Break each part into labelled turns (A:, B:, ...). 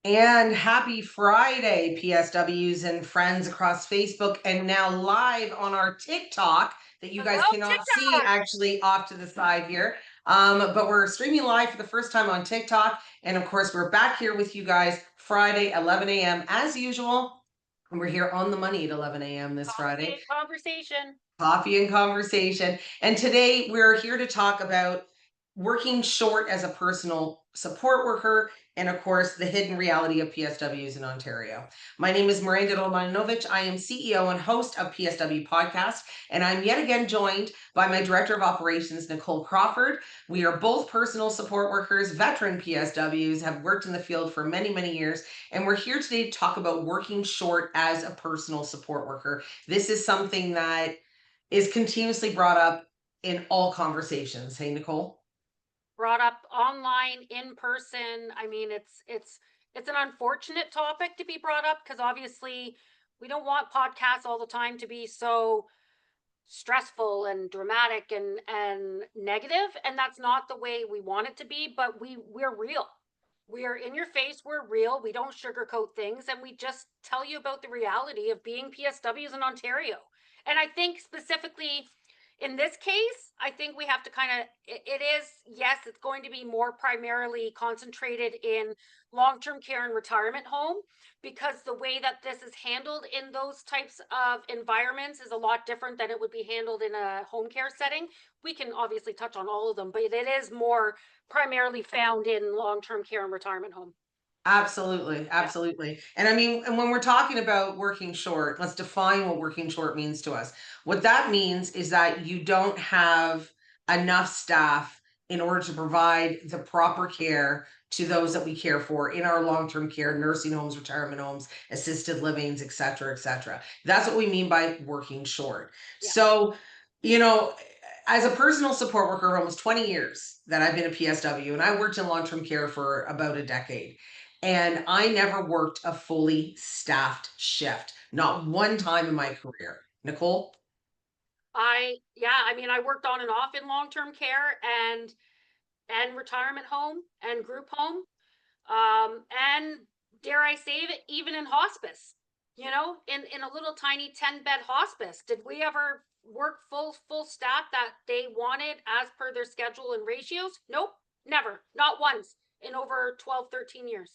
A: And happy Friday, PSWs and friends across Facebook, and now live on our TikTok that you
B: Hello,
A: guys cannot see
B: TikTok.
A: actually off to the side here. But we're streaming live for the first time on TikTok. And of course, we're back here with you guys Friday, 11 a.m. as usual. And we're here on the money at 11 a.m. this
B: Coffee
A: Friday.
B: and conversation.
A: Coffee and conversation. And today we're here to talk about working short as a personal support worker and, of course, the hidden reality of PSWs in Ontario. My name is Miranda Romanovich. I am CEO and host of PSW Podcast, and I'm yet again joined by my Director of Operations, Nicole Crawford. We are both personal support workers, veteran PSWs, have worked in the field for many, many years, and we're here today to talk about working short as a personal support worker. This is something that is continuously brought up in all conversations. Hey, Nicole?
B: Brought up online, in person. I mean, it's an unfortunate topic to be brought up because obviously we don't want podcasts all the time to be so stressful and dramatic and negative, and that's not the way we want it to be, but we're real. We are in your face, we're real. We don't sugarcoat things and we just tell you about the reality of being PSWs in Ontario. And I think specifically in this case, I think we have to kind of, it is, yes, it's going to be more primarily concentrated in long term care and retirement home because the way that this is handled in those types of environments is a lot different than it would be handled in a home care setting. We can obviously touch on all of them, but it is more primarily found in long term care and retirement home.
A: Absolutely,
B: Yeah.
A: absolutely. And I mean, and when we're talking about working short, let's define what working short means to us. What that means is that you don't have enough staff in order to provide the proper care to those that we care for in our long-term care, nursing homes, retirement homes, assisted livings, et cetera, et cetera. That's what we mean by working short.
B: Yeah.
A: So, you know, as a personal support worker for almost 20 years that I've been a PSW, and I worked in long-term care for about a decade. And I never worked a fully staffed shift, not one time in my career. Nicole?
B: Yeah, I mean, I worked on and off in long term care and retirement home and group home. And dare I say it, even in hospice, in a little tiny 10-bed hospice. Did we ever work full staff that they wanted as per their schedule and ratios? Nope, never. Not once in over 12, 13 years.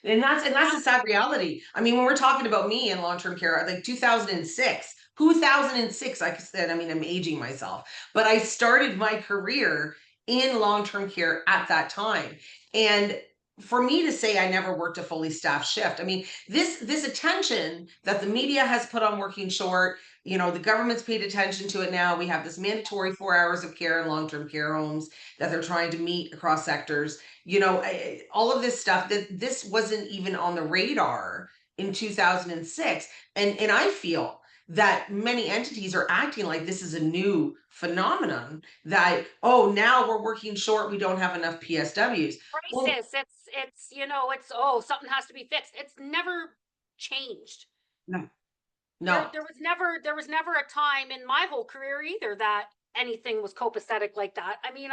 A: And that's the sad reality. I mean, when we're talking about me in long-term care, like 2006, 2006, like I said, I mean, I'm aging myself, but I started my career in long-term care at that time. And for me to say I never worked a fully staffed shift, I mean, this attention that the media has put on working short, the government's paid attention to it now. We have this mandatory 4 hours of care in long-term care homes that they're trying to meet across sectors. All of this stuff that this wasn't even on the radar in 2006. And I feel that many entities are acting like this is a new phenomenon that, oh, now we're working short, we don't have enough PSWs. Well,
B: Crisis. It's oh, something has to be fixed. It's never changed.
A: no,
B: There
A: no.
B: there was never a time in my whole career either that anything was copacetic like that. I mean,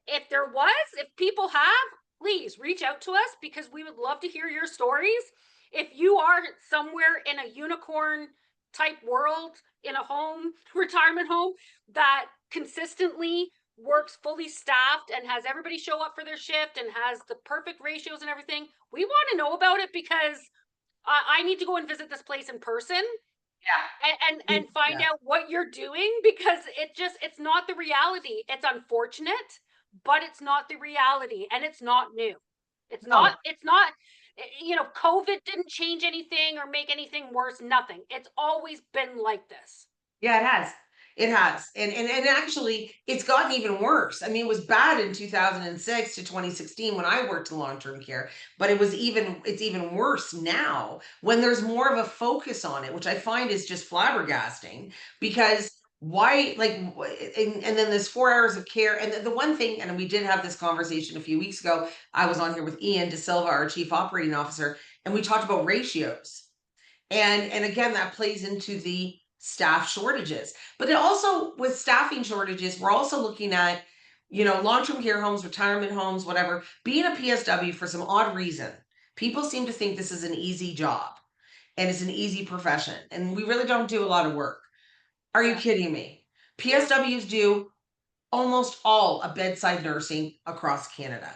B: if there was, if people have, please reach out to us because we would love to hear your stories. If you are somewhere in a unicorn type world in a home, retirement home that consistently works fully staffed and has everybody show up for their shift and has the perfect ratios and everything, we want to know about it because I need to go and visit this place in person and find
A: Yeah.
B: out what you're doing because it's not the reality. It's unfortunate, but it's not the reality and it's not new.
A: No.
B: It's not COVID didn't change anything or make anything worse, nothing. It's always been like this.
A: Yeah, it has. It has. And actually it's gotten even worse. I mean, it was bad in 2006 to 2016 when I worked in long-term care, but it's even worse now when there's more of a focus on it, which I find is just flabbergasting because why and then there's 4 hours of care. And the one thing, and we did have this conversation a few weeks ago, I was on here with Ian De Silva, our chief operating officer, and we talked about ratios. And again, that plays into the staff shortages. But it also, with staffing shortages, we're also looking at long-term care homes, retirement homes, whatever, being a PSW for some odd reason, people seem to think this is an easy job and it's an easy profession, and we really don't do a lot of work. Are you
B: Yeah.
A: kidding me?
B: Yeah.
A: PSWs do almost all of bedside nursing across Canada.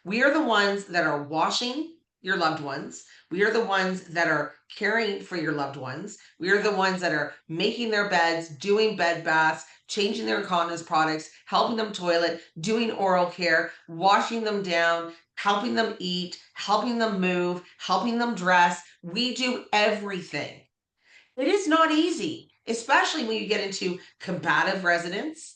A: We are the ones that are washing your loved ones. We are the ones that are caring for your loved ones. We are
B: Yeah.
A: the ones that are making their beds, doing bed baths, changing their incontinence products, helping them toilet, doing oral care, washing them down, helping them eat, helping them move, helping them dress. We do everything. It is not easy, especially when you get into combative residents.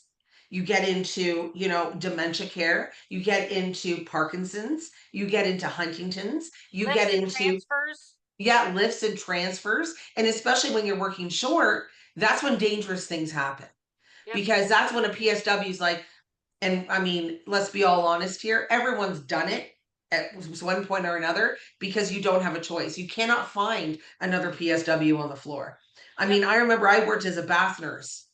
A: You get into, dementia care. You get into Parkinson's. You get into Huntington's. You
B: Lifts
A: get
B: and
A: into,
B: transfers.
A: yeah, lifts and transfers. And especially when you're working short, that's when dangerous things happen
B: Yep.
A: because that's when a PSW is like, and I mean, let's be all honest here, everyone's done it at one point or another because you don't have a choice. You cannot find another PSW on the floor. I
B: Yep.
A: mean, I remember I worked as a bath nurse.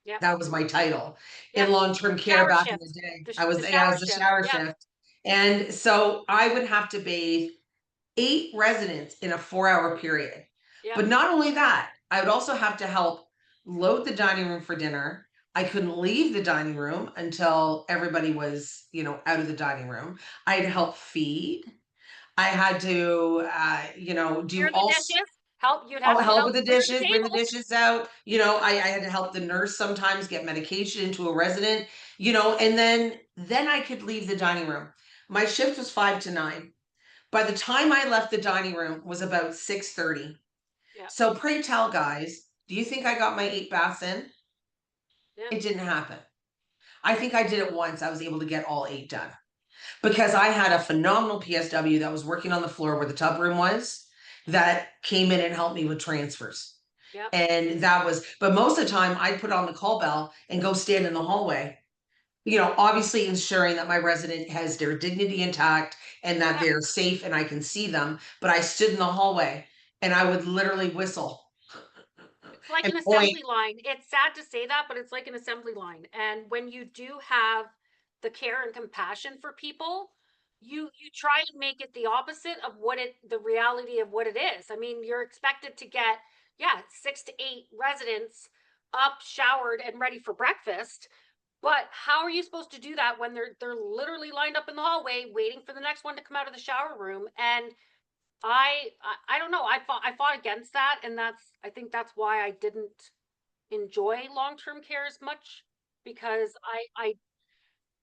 B: Yep.
A: That was my title
B: Yep.
A: in long-term care
B: Shower
A: back in the
B: shift.
A: day.
B: The
A: Yeah, I
B: shower
A: was the
B: shift.
A: shower
B: Yep.
A: shift. And so I would have to bathe 8 residents in a 4-hour period.
B: Yep.
A: But not only that, I would also have to help load the dining room for dinner. I couldn't leave the dining room until everybody was, out of the dining room. I had to help feed. I had to, do
B: Clear the
A: all
B: dishes. Help. You'd
A: I'll
B: have to
A: help
B: help
A: with the
B: clear the
A: dishes, bring the
B: table.
A: dishes out. I had to help the nurse sometimes get medication into a resident, and then I could leave the dining room. My shift was 5 to 9. By the time I left the dining room was about 6:30.
B: Yep.
A: So pray tell, guys, do you think I got my 8 baths in?
B: Yep.
A: It didn't happen. I think I did it once. I was able to get all 8 done because I had a phenomenal PSW that was working on the floor where the tub room was that came in and helped me with transfers.
B: Yep.
A: And but most of the time I'd put on the call bell and go stand in the hallway, obviously ensuring that my resident has their dignity intact and that
B: Yep.
A: they're safe and I can see them. But I stood in the hallway and I would literally whistle
B: It's like
A: and
B: an
A: point.
B: assembly line. It's sad to say that, but it's like an assembly line. And when you do have the care and compassion for people, you try and make it the opposite of the reality of what it is. I mean, you're expected to get, yeah, 6 to 8 residents up, showered, and ready for breakfast. But how are you supposed to do that when they're literally lined up in the hallway waiting for the next one to come out of the shower room? And I don't know. I fought against that, and I think that's why I didn't enjoy long-term care as much, because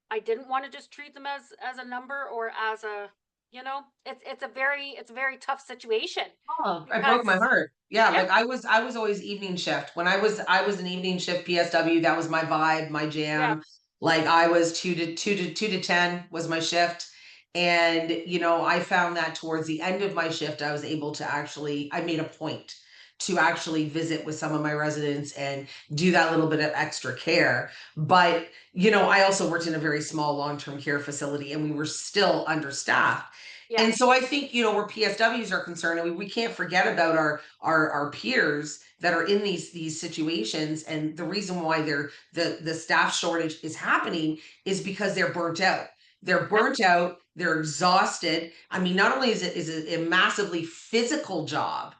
B: I didn't want to just treat them as a number, or as a, it's a very tough situation
A: Oh, it broke my
B: because
A: heart. Yeah,
B: yeah,
A: like I was always evening shift. When I was an evening shift PSW, that was my vibe, my
B: yeah,
A: jam. Like I was 2 to 10 was my shift. And I found that towards the end of my shift, I was able to I made a point to actually visit with some of my residents and do that little bit of extra care. But, I also worked in a very small long-term care facility and we were still understaffed.
B: yeah,
A: And so I think, where PSWs are concerned, and we can't forget about our peers that are in these situations. And the reason why the staff shortage is happening is because they're burnt out. They're
B: yeah.
A: burnt out, they're exhausted. I mean, not only is it a massively physical job,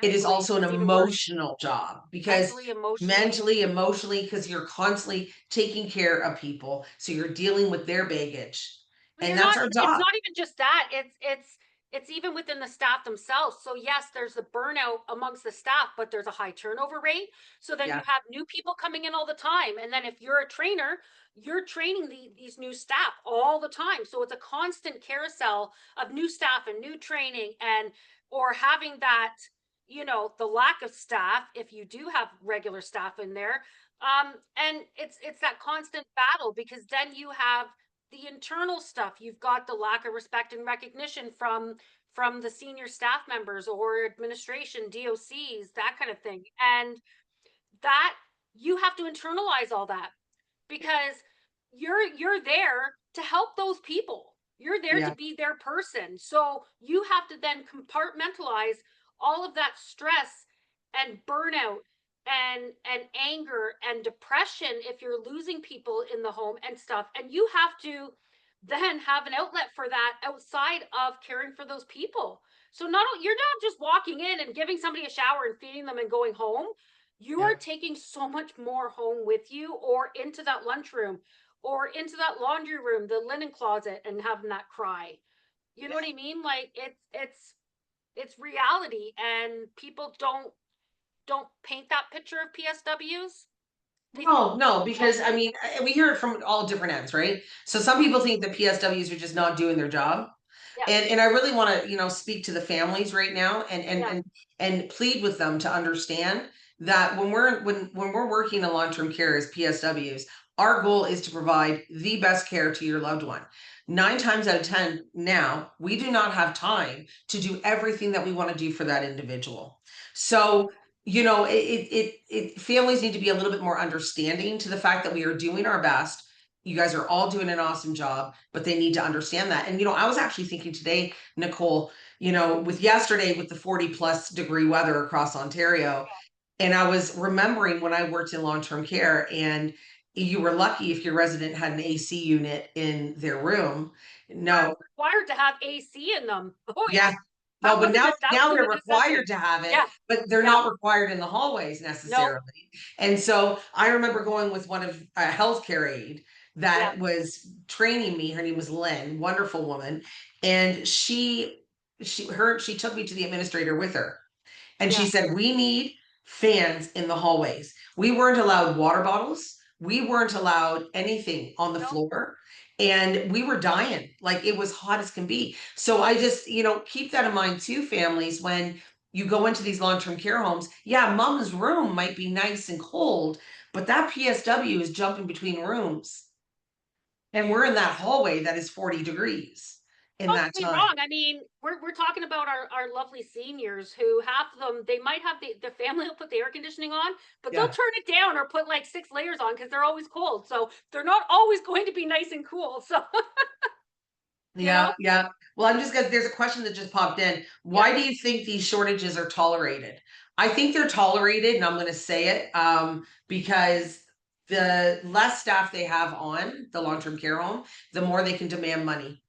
A: it is
B: Mentally,
A: also an
B: it's even worse.
A: emotional job because
B: Mentally, emotionally.
A: mentally, emotionally, because you're constantly taking care of people. So you're dealing with their baggage.
B: Well,
A: And
B: you're
A: that's
B: not
A: our
B: it's
A: job.
B: not even just that, it's even within the staff themselves. So yes, there's the burnout amongst the staff, but there's a high turnover rate. So then you
A: Yeah.
B: have new people coming in all the time. And then if you're a trainer, you're training these new staff all the time. So it's a constant carousel of new staff and new training, and or having that, the lack of staff if you do have regular staff in there. And it's that constant battle, because then you have the internal stuff. You've got the lack of respect and recognition from the senior staff members or administration, DOCs, that kind of thing. And that, you have to internalize all that, because you're there to help those people. You're there to
A: Yeah.
B: be their person. So you have to then compartmentalize all of that stress and burnout and anger and depression if you're losing people in the home and stuff, and you have to then have an outlet for that outside of caring for those people. So you're not just walking in and giving somebody a shower and feeding them and going home. You are
A: Yeah.
B: taking so much more home with you, or into that lunchroom, or into that laundry room, the linen closet, and having that cry. You know what I mean? Like it's reality, and people don't paint that picture of PSWs. They think,
A: No, no,
B: oh,
A: because I mean, we hear it from all different ends, right? So some people think the PSWs are just not doing their job.
B: yeah,
A: And I really want to, speak to the families right now
B: yeah,
A: and plead with them to understand that when we're working in long-term care as PSWs, our goal is to provide the best care to your loved one. 9 times out of 10 now, we do not have time to do everything that we want to do for that individual. So, families need to be a little bit more understanding to the fact that we are doing our best. You guys are all doing an awesome job, but they need to understand that. And I was actually thinking today, Nicole, with yesterday with the 40+ degree weather across Ontario, and I was remembering when I worked in long-term care, and you were lucky if your resident had an AC unit in their room.
B: we're
A: No,
B: required to have AC in them. Oh yeah,
A: yeah. No, but now
B: that
A: now
B: wasn't
A: they're
B: a necessity.
A: required to have it,
B: Yeah,
A: but they're
B: yeah,
A: not required in the hallways
B: no,
A: necessarily. And so I remember going with one of a healthcare aide
B: yeah,
A: that was training me. Her name was Lynn, wonderful woman, and she took me to the administrator with her. And she
B: yeah,
A: said, we need fans in the hallways. We weren't allowed water bottles. We weren't allowed anything on the
B: no.
A: floor. And we were dying. Like it was hot as can be. So I just, keep that in mind too, families, when you go into these long term care homes. Yeah, mom's room might be nice and cold, but that PSW is jumping between rooms. And we're in that hallway that is 40 degrees in
B: Don't
A: that
B: get me
A: time.
B: wrong. I mean, we're talking about our lovely seniors who half of them, they might have the family will put the air conditioning on, but they'll
A: Yeah.
B: turn it down or put like 6 layers on because they're always cold. So they're not always going to be nice and cool. So you know,
A: Yeah, yeah. Well, I'm just gonna there's a question that just popped in.
B: yeah,
A: Why do you think these shortages are tolerated? I think they're tolerated, and I'm gonna say it, because the less staff they have on the long-term care home, the more they can demand money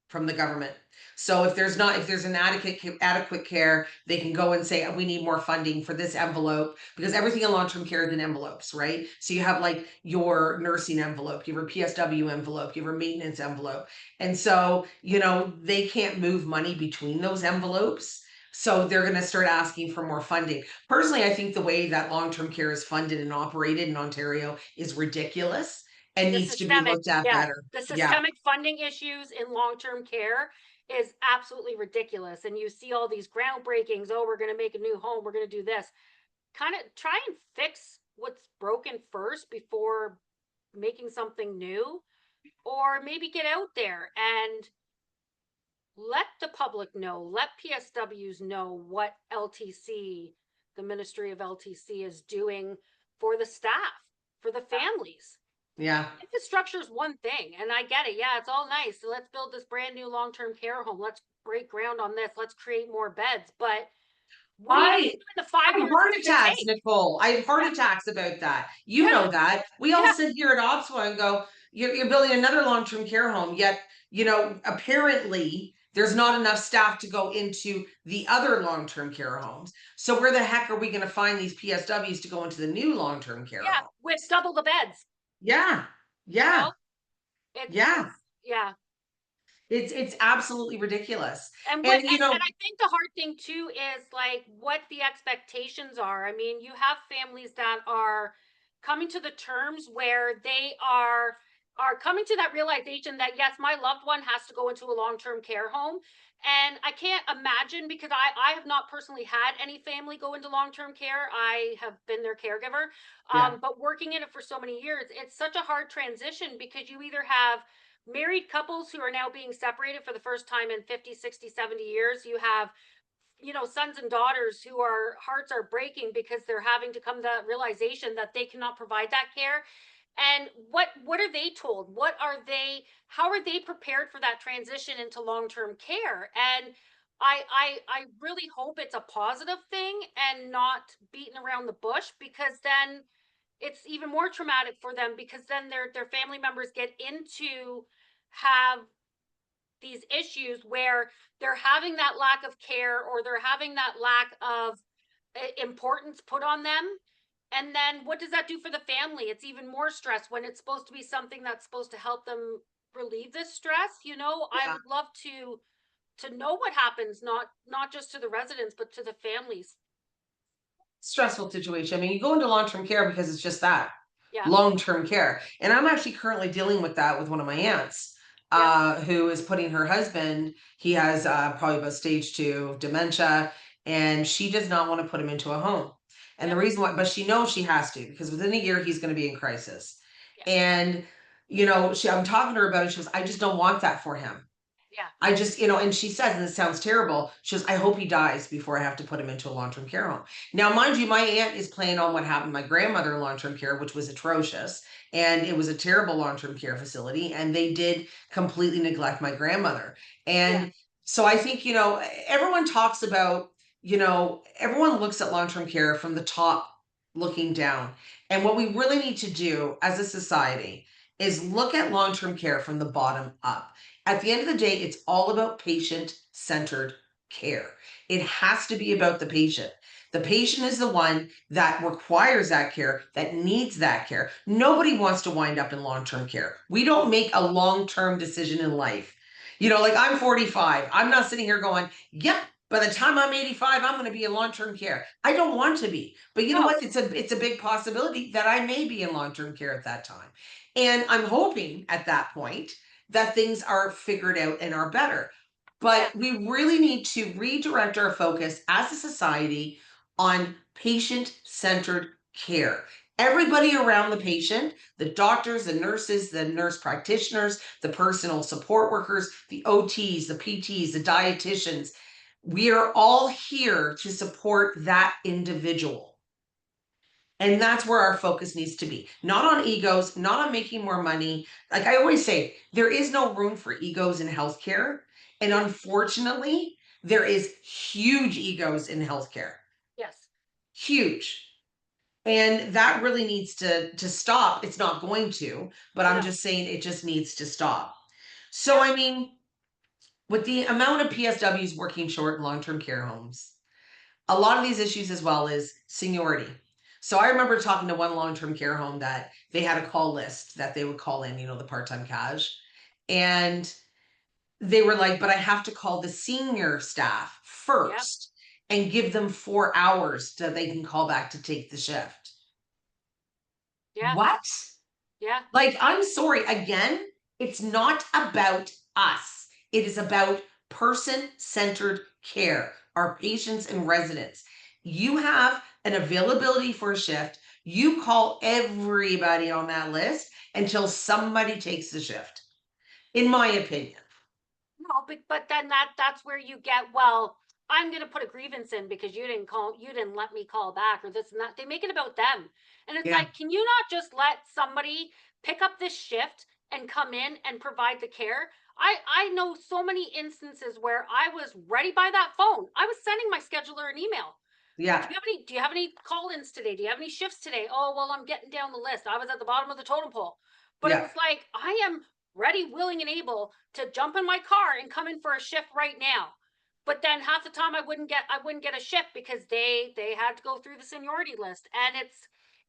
A: from the government. So if there's an adequate care, they can go and say we need more funding for this envelope, because everything in long-term care is in envelopes, right? So you have like your nursing envelope, you have a PSW envelope, you have a maintenance envelope. And so, they can't move money between those envelopes. So they're going to start asking for more funding. Personally, I think the way that long-term care is funded and operated in Ontario is ridiculous and
B: the
A: needs to be
B: systemic,
A: looked at
B: yeah,
A: better.
B: the
A: Yeah.
B: systemic funding issues in long-term care is absolutely ridiculous. And you see all these groundbreakings. Oh, we're going to make a new home. We're going to do this. Kind of try and fix what's broken first before making something new, or maybe get out there and let the public know, let PSWs know what LTC, the Ministry of LTC, is doing for the staff, for the families.
A: Yeah.
B: Infrastructure is one thing, and I get it. Yeah, it's all nice. So let's build this brand new long term care home. Let's break ground on this. Let's create more beds. But what are you going to
A: I
B: do in the 5
A: I have
B: years
A: heart
B: it's going to
A: attacks,
B: take?
A: Nicole. I have heart
B: Yeah,
A: attacks about that. You
B: yeah,
A: know that. We all
B: yeah,
A: sit here at OPSWA and go, you're building another long-term care home, yet, apparently there's not enough staff to go into the other long-term care homes. So where the heck are we going to find these PSWs to go into the new long-term care
B: yeah.
A: home?
B: With double the beds,
A: Yeah.
B: you
A: Yeah.
B: know?
A: Yeah.
B: Yeah.
A: It's absolutely ridiculous.
B: And
A: And
B: I think the hard thing too is like what the expectations are. I mean, you have families that are coming to the terms where they are coming to that realization that yes, my loved one has to go into a long-term care home. And I can't imagine, because I have not personally had any family go into long-term care. I have been their caregiver.
A: yeah.
B: But working in it for so many years, it's such a hard transition because you either have married couples who are now being separated for the first time in 50, 60, 70 years. You have, sons and daughters who are hearts are breaking because they're having to come to that realization that they cannot provide that care. And what are they told? What are they how are they prepared for that transition into long-term care? And I really hope it's a positive thing and not beating around the bush, because then it's even more traumatic for them, because then their family members get into have these issues where they're having that lack of care, or they're having that lack of importance put on them. And then what does that do for the family? It's even more stress when it's supposed to be something that's supposed to help them relieve this stress. You know, I
A: Yeah.
B: would love to know what happens, not just to the residents, but to the families.
A: Stressful situation. I mean, you go into long-term care because it's just that,
B: Yeah,
A: long-term care. And I'm actually currently dealing with that with one of my aunts,
B: yeah,
A: who is putting her husband, he has probably about stage 2 dementia, and she does not want to put him into a home. And the
B: yeah,
A: reason why, but she knows she has to, because within a year he's going to be in crisis.
B: yeah,
A: And I'm talking to her about it. She goes, I just don't want that for him.
B: yeah,
A: I just, and she says, and this sounds terrible, she goes, I hope he dies before I have to put him into a long term care home. Now, mind you, my aunt is playing on what happened to my grandmother in long term care, which was atrocious. And it was a terrible long term care facility. And they did completely neglect my grandmother.
B: yeah,
A: And so I think, everyone talks about, everyone looks at long term care from the top looking down. And what we really need to do as a society is look at long term care from the bottom up. At the end of the day, it's all about patient centered care. It has to be about the patient. The patient is the one that requires that care, that needs that care. Nobody wants to wind up in long term care. We don't make a long term decision in life. Like I'm 45. I'm not sitting here going, yep, by the time I'm 85, I'm going to be in long term care. I don't want to be. But you know
B: no,
A: what? It's a big possibility that I may be in long term care at that time. And I'm hoping at that point that things are figured out and are better.
B: yeah,
A: But we really need to redirect our focus as a society on patient centered care. Everybody around the patient, the doctors, the nurses, the nurse practitioners, the personal support workers, the OTs, the PTs, the dietitians, we are all here to support that individual. And that's where our focus needs to be. Not on egos, not on making more money. Like I always say, there is no room for egos in healthcare. And
B: yeah,
A: unfortunately, there is huge egos in healthcare.
B: yes,
A: Huge. And that really needs to stop. It's not going to, but I'm
B: no,
A: just saying it just needs to stop. So
B: yeah,
A: I mean, with the amount of PSWs working short in long-term care homes, a lot of these issues as well is seniority. So I remember talking to one long-term care home that they had a call list that they would call in, the part-time cash. And they were like, but I have to call the senior staff
B: yeah,
A: first and give them 4 hours so they can call back to take the shift.
B: yeah,
A: What?
B: yeah,
A: Like, I'm sorry. Again, it's not about us. It is about person centered care, our patients and residents. You have an availability for a shift. You call everybody on that list until somebody takes the shift, in my opinion.
B: no, but then that's where you get, well, I'm gonna put a grievance in because you didn't let me call back, or this and that. They make it about them. And it's
A: Yeah.
B: like, can you not just let somebody pick up this shift and come in and provide the care? I know so many instances where I was ready by that phone. I was sending my scheduler an email.
A: Yeah.
B: Do you have any call-ins today? Do you have any shifts today? Oh, well, I'm getting down the list. I was at the bottom of the totem pole. But it
A: Yeah.
B: was like, I am ready, willing, and able to jump in my car and come in for a shift right now. But then half the time I wouldn't get a shift because they had to go through the seniority list. And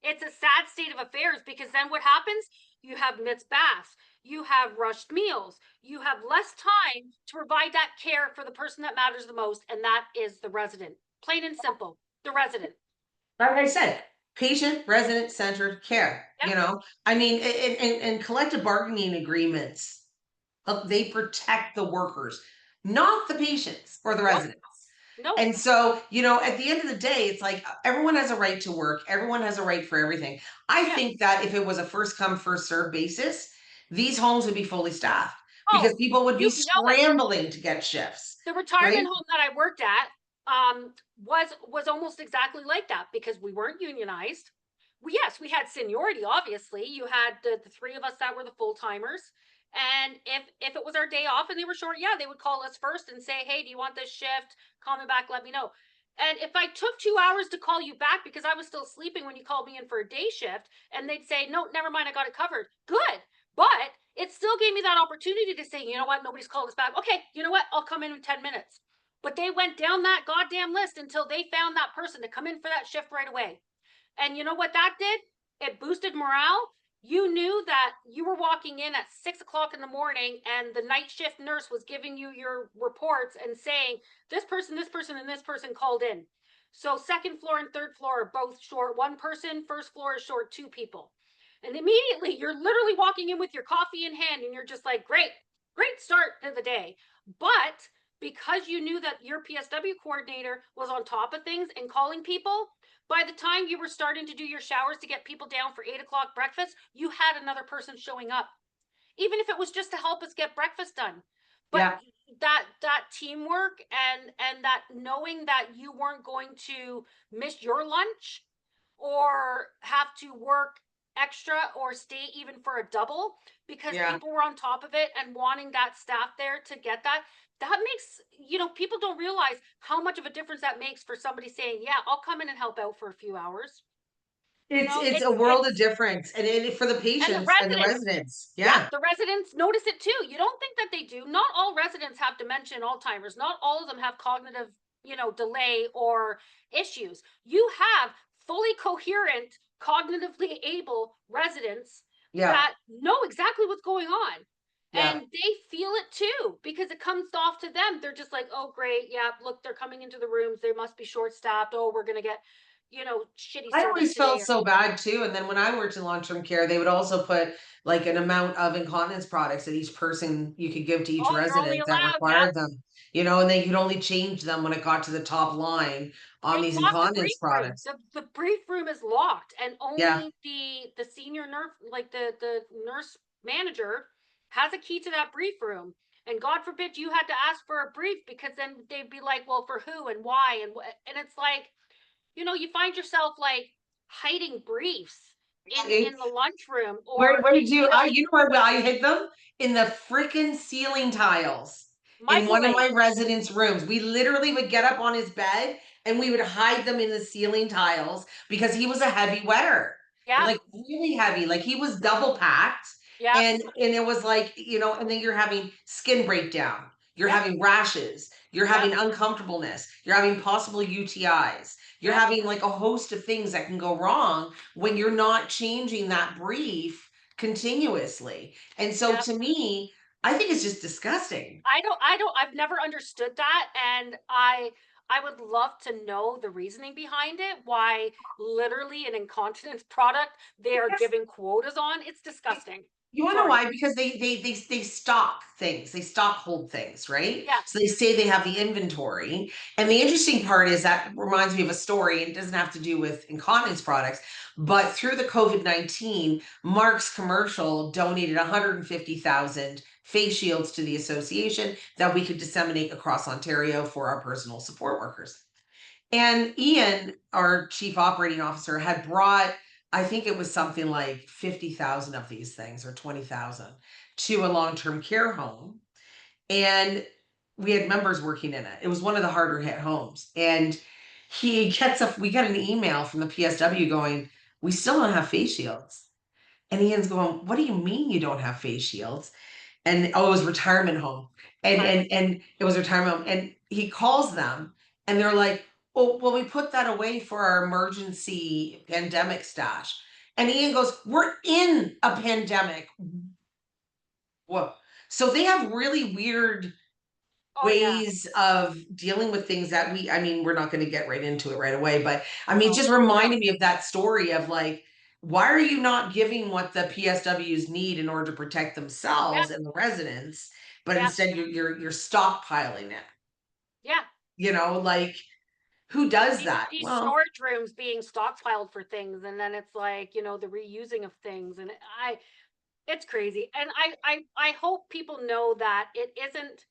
B: it's a sad state of affairs, because then what happens? You have missed baths, you have rushed meals, you have less time to provide that care for the person that matters the most, and that is the resident. Plain and simple, the resident.
A: Like I said, patient resident centered care.
B: Yep.
A: I mean, and collective bargaining agreements, they protect the workers, not the patients or the
B: Nope.
A: residents.
B: Nope.
A: And so, at the end of the day, it's like everyone has a right to work. Everyone has a right for everything. I
B: Yeah.
A: think that if it was a first come, first serve basis, these homes would be fully staffed because
B: Oh,
A: people would be
B: you know it.
A: scrambling to get shifts,
B: The
A: right?
B: retirement home that I worked at was almost exactly like that, because we weren't unionized. Yes, we had seniority, obviously. You had the three of us that were the full timers, And if it was our day off and they were short, yeah, they would call us first and say, "Hey, do you want this shift? Call me back, let me know." And if I took 2 hours to call you back because I was still sleeping when you called me in for a day shift, and they'd say, "No, never mind, I got it covered." Good. But it still gave me that opportunity to say, "You know what? Nobody's called us back. Okay, you know what? I'll come in 10 minutes." But they went down that goddamn list until they found that person to come in for that shift right away. And you know what that did? It boosted morale. You knew that you were walking in at 6 o'clock in the morning and the night shift nurse was giving you your reports and saying, this person, and this person called in. So, second floor and third floor are both short one person, first floor is short two people. And immediately you're literally walking in with your coffee in hand and you're just like, great, great start to the day. But because you knew that your PSW coordinator was on top of things and calling people, by the time you were starting to do your showers to get people down for 8 o'clock breakfast, you had another person showing up, even if it was just to help us get breakfast done. But
A: Yeah.
B: that teamwork and that knowing that you weren't going to miss your lunch or have to work extra or stay even for a double because
A: Yeah.
B: people were on top of it and wanting that staff there to get that makes, people don't realize how much of a difference that makes for somebody saying, yeah, I'll come in and help out for a few hours.
A: It's a world of
B: It's
A: difference, and for the
B: and the
A: patients and the
B: residents.
A: residents.
B: Yeah,
A: Yeah.
B: the residents notice it too. You don't think that they do. Not all residents have dementia and Alzheimer's. Not all of them have cognitive, delay or issues. You have fully coherent, cognitively able residents
A: Yeah.
B: that know exactly what's going on.
A: Yeah.
B: And they feel it too because it comes off to them. They're just like, oh, great. Yeah, look, they're coming into the rooms. They must be short staffed. Oh, we're going to get, shitty
A: I
B: service
A: always felt
B: today.
A: so bad too, and then when I worked in long-term care, they would also put, like, an amount of incontinence products that each person you could give to each
B: Oh, you're only
A: resident that
B: allowed. Yep.
A: required them, and they could only change them when it got to the top line on
B: They
A: these
B: lock the
A: incontinence
B: brief room.
A: products.
B: The brief room is locked, and
A: Yeah.
B: only the senior nurse, like the nurse manager, has a key to that brief room. And God forbid you had to ask for a brief because then they'd be like, "Well, for who and why?" And it's like, you find yourself like hiding briefs in the lunchroom or
A: Where did where I hid them? In the frickin' ceiling tiles in one of
B: microwave.
A: my residents' rooms. We literally would get up on his bed and we would hide them in the ceiling tiles because he was a heavy wetter.
B: Yep,
A: Like, really heavy. Like, he was double packed,
B: yep,
A: and it was like, and then you're having skin breakdown. You're
B: yep,
A: having rashes. You're
B: yep,
A: having uncomfortableness. You're having possible UTIs. You're
B: yep.
A: having like a host of things that can go wrong when you're not changing that brief continuously. And so,
B: Yep.
A: to me, I think it's just disgusting.
B: I've never understood that, and I would love to know the reasoning behind it, why literally an incontinence product they are
A: Yes.
B: giving quotas on. It's disgusting.
A: You wanna know
B: Sorry.
A: why? Because they stock things, they stock hold things, right? So
B: Yes.
A: they say they have the inventory, and the interesting part is that reminds me of a story, and it doesn't have to do with incontinence products, but through the COVID-19, Mark's commercial donated 150,000 face shields to the association that we could disseminate across Ontario for our personal support workers. And Ian, our chief operating officer, had brought, I think it was something like 50,000 of these things or 20,000 to a long term care home. And we had members working in it. It was one of the harder hit homes. And we got an email from the PSW going, we still don't have face shields. And Ian's going, what do you mean you don't have face shields? And oh, it was retirement home,
B: Retirement.
A: and it was retirement home, and he calls them, and they're like, well, we put that away for our emergency pandemic stash. And Ian goes, we're in a pandemic. Whoa. So they have really weird
B: Oh yeah.
A: ways of dealing with things that I mean, we're not going to get right into it right away, but I mean, it
B: No.
A: just
B: No.
A: reminded me of that story of like, why are you not giving what the PSWs need in order to protect
B: Yeah.
A: themselves and the residents, but
B: Yeah.
A: instead you're stockpiling it?
B: Yeah.
A: Like, who does
B: These
A: that?
B: these
A: Well,
B: storage rooms being stockpiled for things, and then it's like, the reusing of things, and it's crazy. And I hope people know that it isn't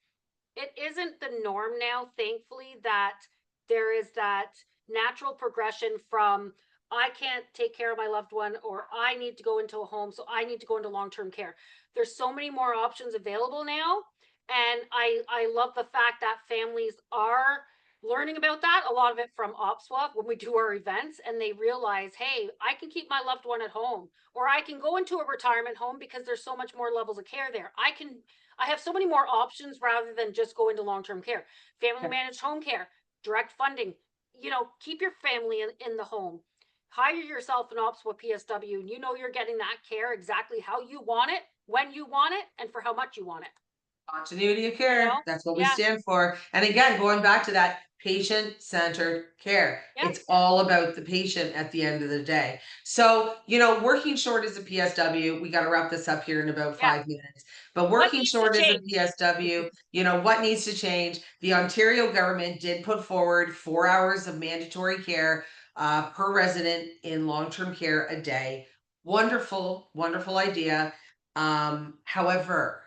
B: the norm now, thankfully, that there is that natural progression from I can't take care of my loved one or I need to go into a home, so I need to go into long-term care. There's so many more options available now. And I love the fact that families are learning about that, a lot of it from OPSWA when we do our events, and they realize, hey, I can keep my loved one at home, or I can go into a retirement home because there's so much more levels of care there. I have so many more options rather than just go into long-term care. Family managed home care, direct funding, keep your family in the home. Hire yourself an OPSWA PSW, and you're getting that care exactly how you want it, when you want it, and for how much you want it.
A: Continuity of
B: You
A: care.
B: know?
A: That's what we
B: Yeah.
A: stand for. And again, going back to that patient-centered care.
B: Yep.
A: It's all about the patient at the end of the day. So, working short as a PSW, we got to wrap this up here in about
B: Yeah.
A: 5 minutes. But
B: What
A: working
B: needs to
A: short as a
B: change?
A: PSW, what needs to change? The Ontario government did put forward 4 hours of mandatory care per resident in long-term care a day. Wonderful, wonderful idea. However,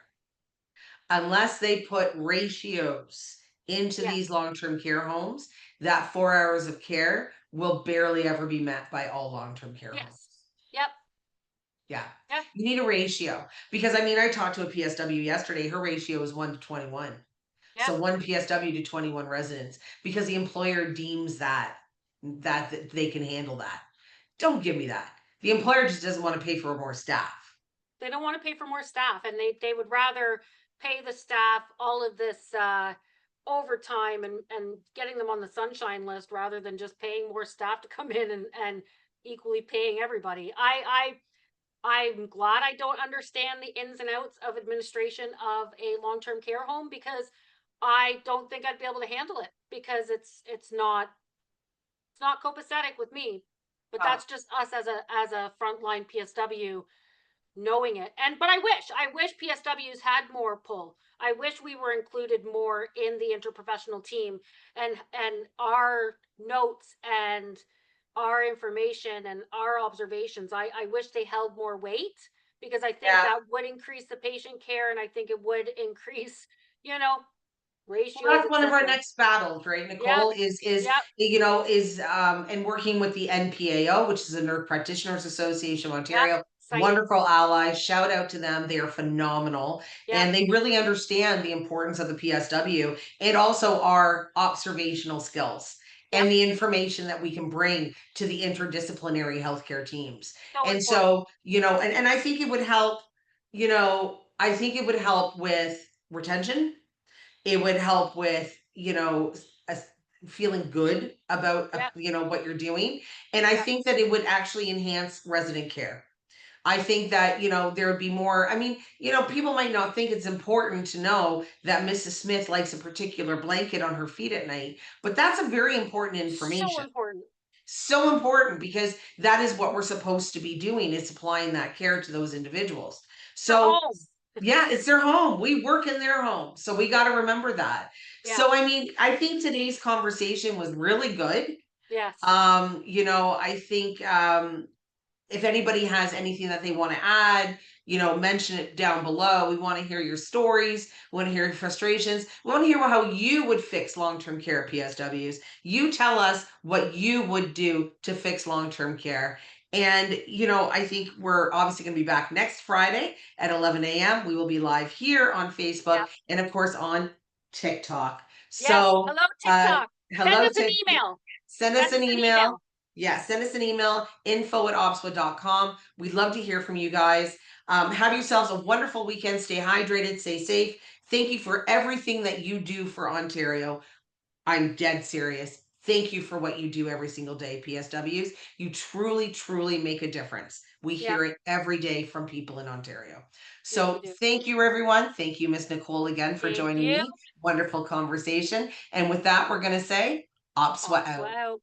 A: unless they put ratios into these
B: Yes.
A: long-term care homes, that 4 hours of care will barely ever be met by all long-term care homes.
B: Yes. Yep.
A: Yeah.
B: Yeah.
A: You need a ratio because I talked to a PSW yesterday. Her ratio is 1 to 21.
B: Yep.
A: So one PSW to 21 residents because the employer deems that they can handle that. Don't give me that. The employer just doesn't want to pay for more staff.
B: They don't want to pay for more staff, and they would rather pay the staff all of this overtime and getting them on the sunshine list rather than just paying more staff to come in and equally paying everybody. I'm glad I don't understand the ins and outs of administration of a long-term care home, because I don't think I'd be able to handle it, because it's not copacetic with me. But
A: Oh,
B: that's just us as a frontline PSW knowing it. But I wish PSWs had more pull. I wish we were included more in the interprofessional team, and our notes and our information and our observations. I wish they held more weight, because I think
A: yeah.
B: that would increase the patient care, and I think it would increase, you know,
A: Well,
B: ratios,
A: that's one of our
B: etc.
A: next battles, right,
B: Yep.
A: Nicole? Is
B: Yep.
A: and working with the NPAO, which is the Nurse Practitioners Association of
B: Yep.
A: Ontario.
B: Exciting.
A: Wonderful allies. Shout out to them. They are phenomenal.
B: Yep.
A: And they really understand the importance of the PSW and also our observational skills
B: Yep.
A: and the information that we can bring to the interdisciplinary healthcare teams.
B: So
A: And
B: important.
A: so, and I think it would help, I think it would help with retention. It would help with, feeling good about,
B: Yep.
A: what you're doing. And I
B: Yep.
A: think that it would actually enhance resident care. I think that, there would be more. I mean, people might not think it's important to know that Mrs. Smith likes a particular blanket on her feet at night, but that's a very important
B: So
A: information.
B: important.
A: So important because that is what we're supposed to be doing is supplying that care to those individuals.
B: Their
A: So
B: home.
A: yeah, it's their home. We work in their home. So we got to remember that.
B: Yeah.
A: So I mean, I think today's conversation was really good.
B: Yes.
A: I think if anybody has anything that they want to add, mention it down below. We want to hear your stories. We want to hear your frustrations. We want to hear how you would fix long-term care PSWs. You tell us what you would do to fix long-term care. And, I think we're obviously going to be back next Friday at 11 a.m. We will be live here on Facebook
B: Yep.
A: and, of course, on TikTok.
B: Yes.
A: So,
B: Hello,
A: uh,
B: TikTok. Send
A: hello,
B: us an
A: TikTok.
B: email.
A: Send us
B: Send
A: an
B: us an
A: email.
B: email.
A: Yeah, send us an email, info@opswa.com. We'd love to hear from you guys. Have yourselves a wonderful weekend. Stay hydrated, stay safe. Thank you for everything that you do for Ontario. I'm dead serious. Thank you for what you do every single day, PSWs. You truly, truly make a difference. We
B: Yep.
A: hear it every day from people in Ontario.
B: Yes, we
A: So
B: do.
A: thank you, everyone. Thank you, Miss Nicole, again for
B: Thank
A: joining
B: you.
A: me. Wonderful conversation. And with that, we're going to say OPSWA
B: OPSWA
A: out.
B: out.